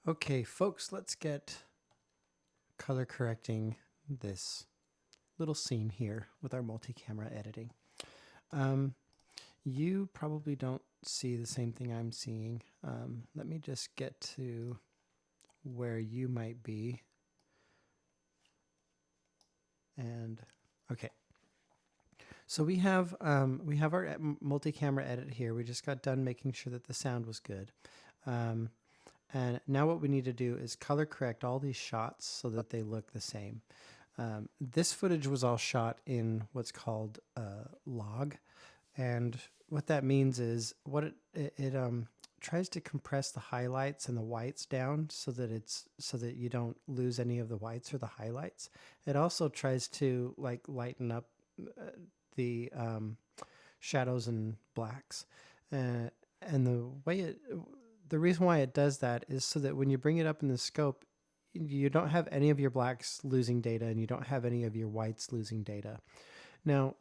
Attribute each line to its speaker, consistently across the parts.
Speaker 1: Okay, folks, let's get color correcting this little scene here with our multi-camera editing. You probably don't see the same thing I'm seeing. Let me just get to where you might be. And okay, so we have our multi-camera edit here. We just got done making sure that the sound was good. And now what we need to do is color correct all these shots so that they look the same. This footage was all shot in what's called log, and what that means is it tries to compress the highlights and the whites down so that you don't lose any of the whites or the highlights. It also tries to lighten up the shadows and blacks, and the reason why it does that is so that when you bring it up in the scope, you don't have any of your blacks losing data and you don't have any of your whites losing data. Now,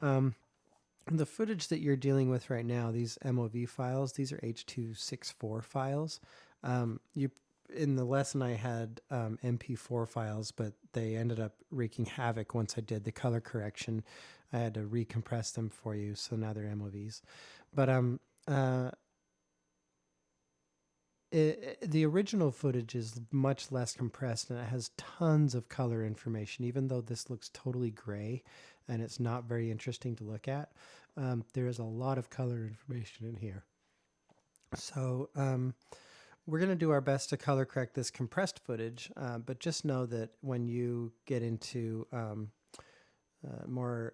Speaker 1: the footage that you're dealing with right now, these MOV files, these are H.264 files. In the lesson I had MP4 files, but they ended up wreaking havoc once I did the color correction. I had to recompress them for you, so now they're MOVs. But the original footage is much less compressed and it has tons of color information, even though this looks totally gray and it's not very interesting to look at. There is a lot of color information in here. So we're going to do our best to color correct this compressed footage, but just know that when you get into more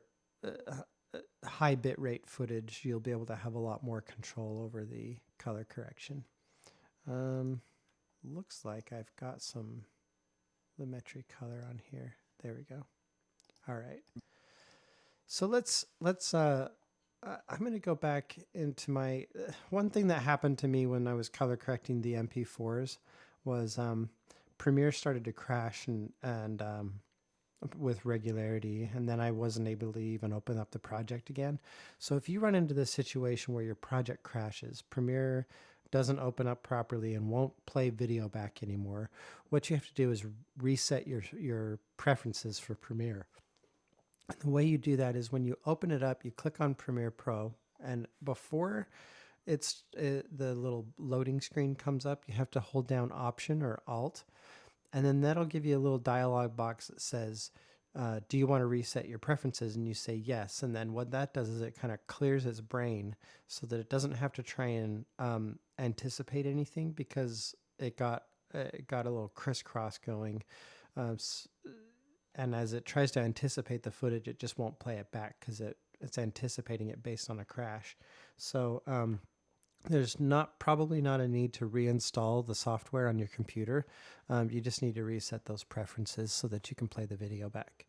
Speaker 1: high bitrate footage, you'll be able to have a lot more control over the color correction. Looks like I've got some lumetri color on here. There we go. All right. So let's I'm going to go back into my one thing that happened to me when I was color correcting the MP4s was Premiere started to crash and with regularity, and then I wasn't able to even open up the project again. So if you run into this situation where your project crashes, Premiere doesn't open up properly and won't play video back anymore, what you have to do is reset your preferences for Premiere. The way you do that is when you open it up, you click on Premiere Pro, and before the little loading screen comes up, you have to hold down Option or Alt, and then that'll give you a little dialog box that says, do you want to reset your preferences? And you say yes. And then what that does is it kind of clears its brain so that it doesn't have to try and anticipate anything, because it got a little crisscross going. And as it tries to anticipate the footage, it just won't play it back because it's anticipating it based on a crash. So there's probably not a need to reinstall the software on your computer. You just need to reset those preferences so that you can play the video back.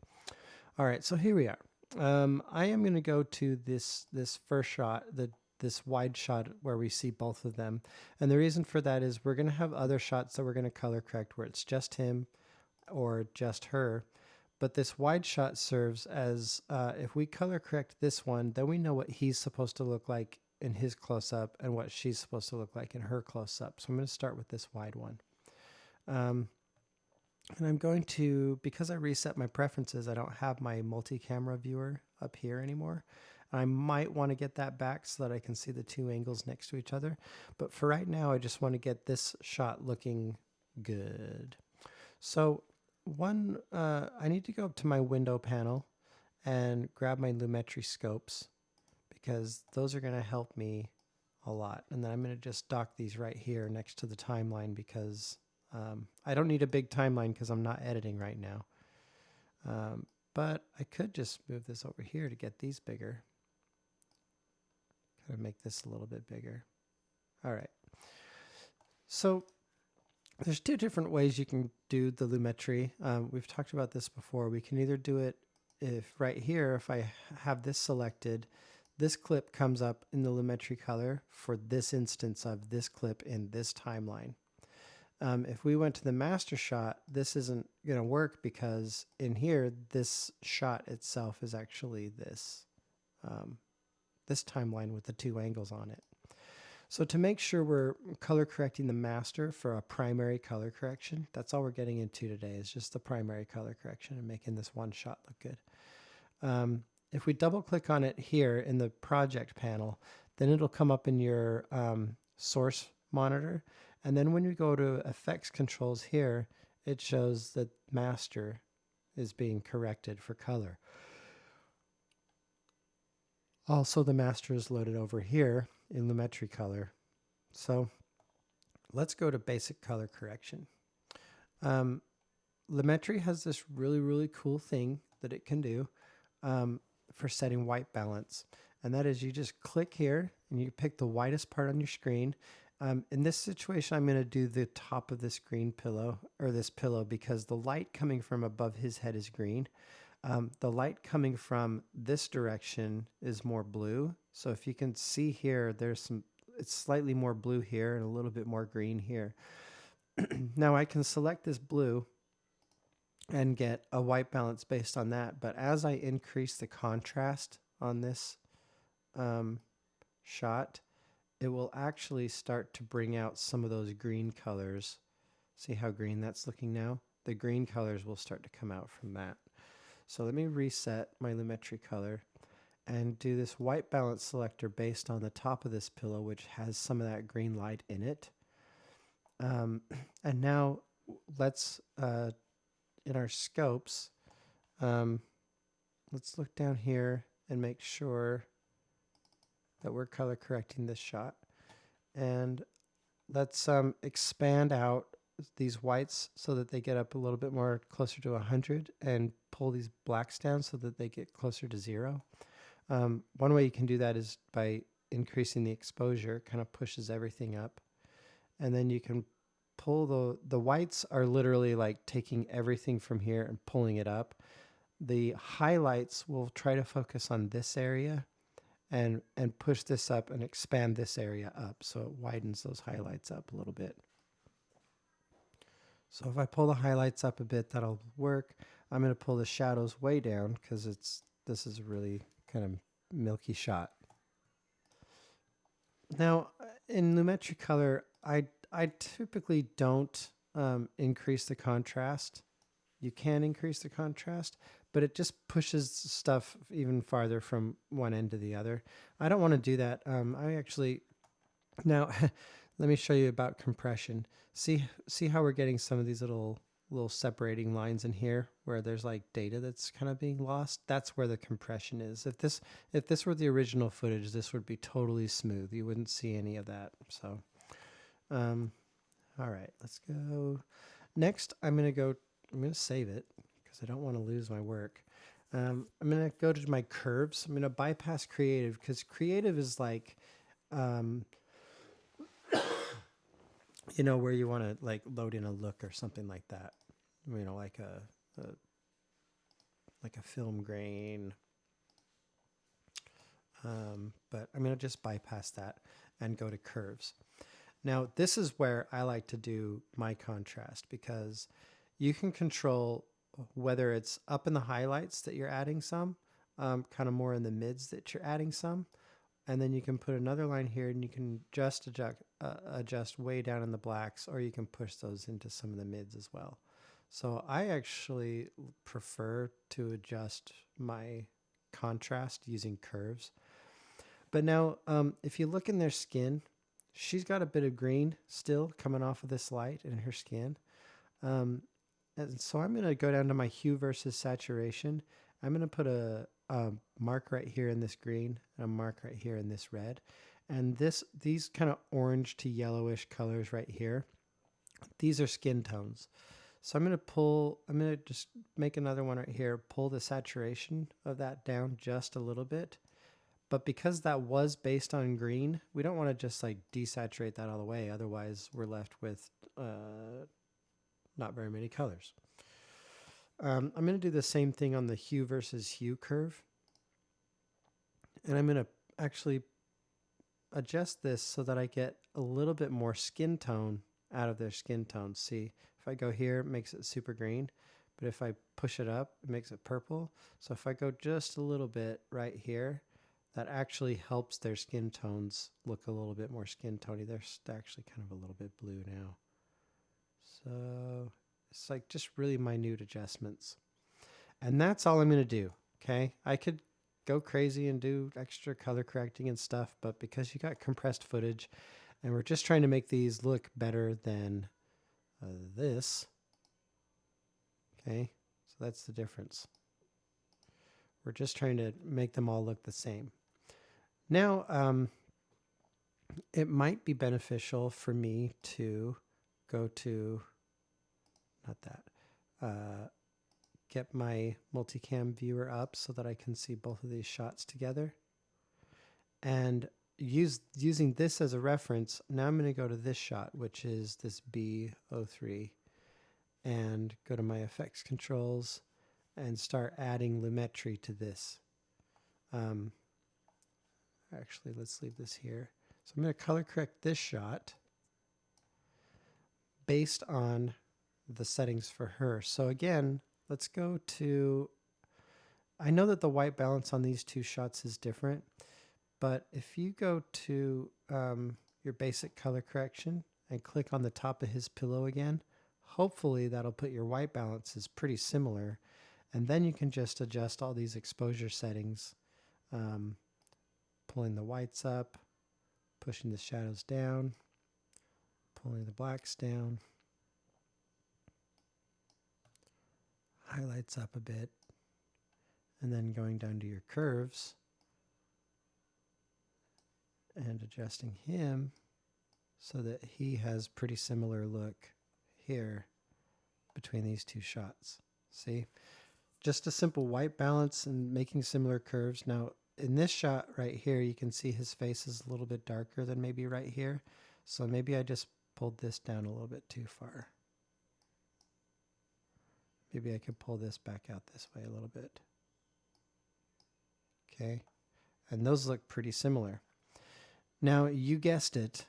Speaker 1: All right, so here we are. I am going to go to this first shot, this wide shot where we see both of them. And the reason for that is we're going to have other shots that we're going to color correct where it's just him or just her. But this wide shot serves as, if we color correct this one, then we know what he's supposed to look like in his close-up and what she's supposed to look like in her close-up. So I'm going to start with this wide one. And I'm going to, because I reset my preferences, I don't have my multi-camera viewer up here anymore. I might want to get that back so that I can see the two angles next to each other. But for right now, I just want to get this shot looking good. So I need to go up to my window panel and grab my lumetri scopes, because those are going to help me a lot. And then I'm going to just dock these right here next to the timeline, because I don't need a big timeline because I'm not editing right now. But I could just move this over here to get these bigger. Kind of make this a little bit bigger. All right. So there's two different ways you can do the lumetri. We've talked about this before. We can either do it if I have this selected, this clip comes up in the lumetri color for this instance of this clip in this timeline. If we went to the master shot, this isn't going to work because in here, this shot itself is actually this timeline with the two angles on it. So to make sure we're color correcting the master for a primary color correction, that's all we're getting into today is just the primary color correction and making this one shot look good. If we double click on it here in the project panel, then it'll come up in your source monitor. And then when you go to effects controls here, it shows that master is being corrected for color. Also, the master is loaded over here in Lumetri Color. So let's go to basic color correction. Lumetri has this really cool thing that it can do for setting white balance. And that is you just click here and you pick the whitest part on your screen. In this situation, I'm going to do the top of this green pillow, or this pillow, because the light coming from above his head is green. The light coming from this direction is more blue. So if you can see here, it's slightly more blue here and a little bit more green here. Now I can select this blue and get a white balance based on that. But as I increase the contrast on this shot, it will actually start to bring out some of those green colors. See how green that's looking now? The green colors will start to come out from that. So let me reset my Lumetri Color and do this white balance selector based on the top of this pillow, which has some of that green light in it. And now let's, in our scopes, let's look down here and make sure that we're color correcting this shot. And let's expand out these whites so that they get up a little bit more closer to 100 and pull these blacks down so that they get closer to 0. One way you can do that is by increasing the exposure, kind of pushes everything up. And then you can pull the whites are literally like taking everything from here and pulling it up. The highlights will try to focus on this area and push this up and expand this area up. So it widens those highlights up a little bit. So if I pull the highlights up a bit, that'll work. I'm going to pull the shadows way down because this is a really kind of milky shot. Now in Lumetri Color, I typically don't increase the contrast. You can increase the contrast, but it just pushes stuff even farther from one end to the other. I don't want to do that. Now let me show you about compression. See how we're getting some of these little separating lines in here where there's like data that's kind of being lost. That's where the compression is. If this were the original footage, this would be totally smooth. You wouldn't see any of that. So, all right, let's go. Next, I'm going to save it because I don't want to lose my work. I'm going to go to my curves. I'm going to bypass creative because creative is like, you know, where you want to like load in a look or something like that. You know, like a film grain. But I'm going to just bypass that and go to curves. Now, this is where I like to do my contrast because you can control whether it's up in the highlights that you're adding some, kind of more in the mids that you're adding some. And then you can put another line here and you can just adjust way down in the blacks, or you can push those into some of the mids as well. So I actually prefer to adjust my contrast using curves. But now, if you look in their skin, she's got a bit of green still coming off of this light in her skin. And so I'm going to go down to my hue versus saturation. I'm going to put a mark right here in this green and a mark right here in this red. And these kind of orange to yellowish colors right here, these are skin tones. So I'm going to just make another one right here, pull the saturation of that down just a little bit. But because that was based on green, we don't want to just like desaturate that all the way. Otherwise, we're left with not very many colors. I'm going to do the same thing on the hue versus hue curve. And I'm going to actually adjust this so that I get a little bit more skin tone out of their skin tone. See, if I go here, it makes it super green. But if I push it up, it makes it purple. So if I go just a little bit right here, that actually helps their skin tones look a little bit more skin tony. They're actually kind of a little bit blue now. So it's like just really minute adjustments. And that's all I'm going to do. Okay. I could go crazy and do extra color correcting and stuff, but because you got compressed footage and we're just trying to make these look better than this. Okay. So that's the difference. We're just trying to make them all look the same. Now, it might be beneficial for me to go to, not that, get my multicam viewer up so that I can see both of these shots together. And using this as a reference, now I'm going to go to this shot, which is this B03, and go to my effects controls and start adding lumetri to this. Actually, let's leave this here. So I'm going to color correct this shot based on the settings for her. So again, let's go to, I know that the white balance on these two shots is different, but if you go to your basic color correction and click on the top of his pillow again, hopefully that'll put your white balances pretty similar. And then you can just adjust all these exposure settings, pulling the whites up, pushing the shadows down, pulling the blacks down, highlights up a bit, and then going down to your curves and adjusting him so that he has pretty similar look here between these two shots. See? Just a simple white balance and making similar curves. Now, in this shot right here, you can see his face is a little bit darker than maybe right here. So maybe I just pulled this down a little bit too far. Maybe I could pull this back out this way a little bit. Okay. And those look pretty similar. Now, you guessed it.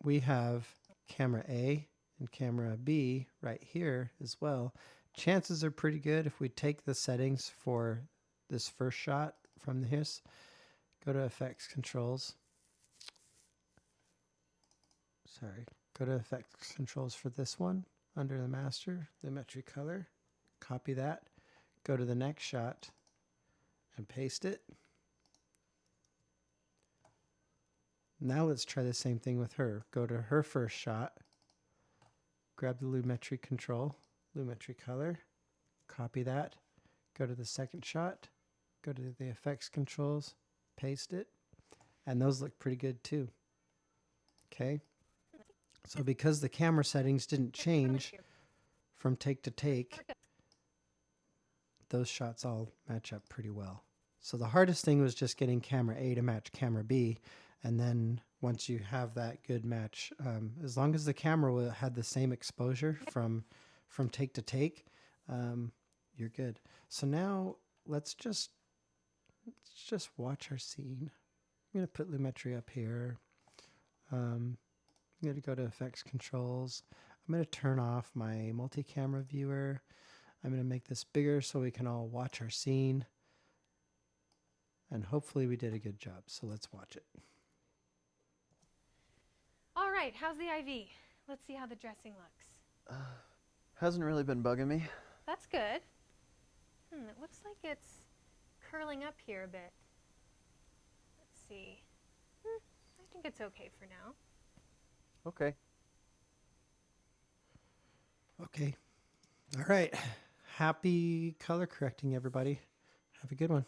Speaker 1: We have camera A and camera B right here as well. Chances are pretty good if we take the settings for this first shot from this, go to effects controls. Sorry, go to effects controls for this one under the master, lumetri color. Copy that, go to the next shot and paste it. Now let's try the same thing with her. Go to her first shot, grab the lumetri control, lumetri color, copy that, go to the second shot, go to the effects controls, paste it, and those look pretty good too. Okay, so because the camera settings didn't change from take to take, those shots all match up pretty well. So the hardest thing was just getting camera A to match camera B, and then once you have that good match, as long as the camera had the same exposure from take to take, you're good. So now let's just watch our scene. I'm going to put lumetri up here. I'm going to go to effects controls. I'm going to turn off my multi-camera viewer. I'm going to make this bigger so we can all watch our scene. And hopefully we did a good job. So let's watch it.
Speaker 2: All right, how's the IV? Let's see how the dressing looks.
Speaker 3: Hasn't really been bugging me.
Speaker 2: That's good. It looks like it's curling up here a bit. Let's see. I think it's okay for now.
Speaker 3: Okay.
Speaker 1: Okay. All right. Happy color correcting, everybody. Have a good one.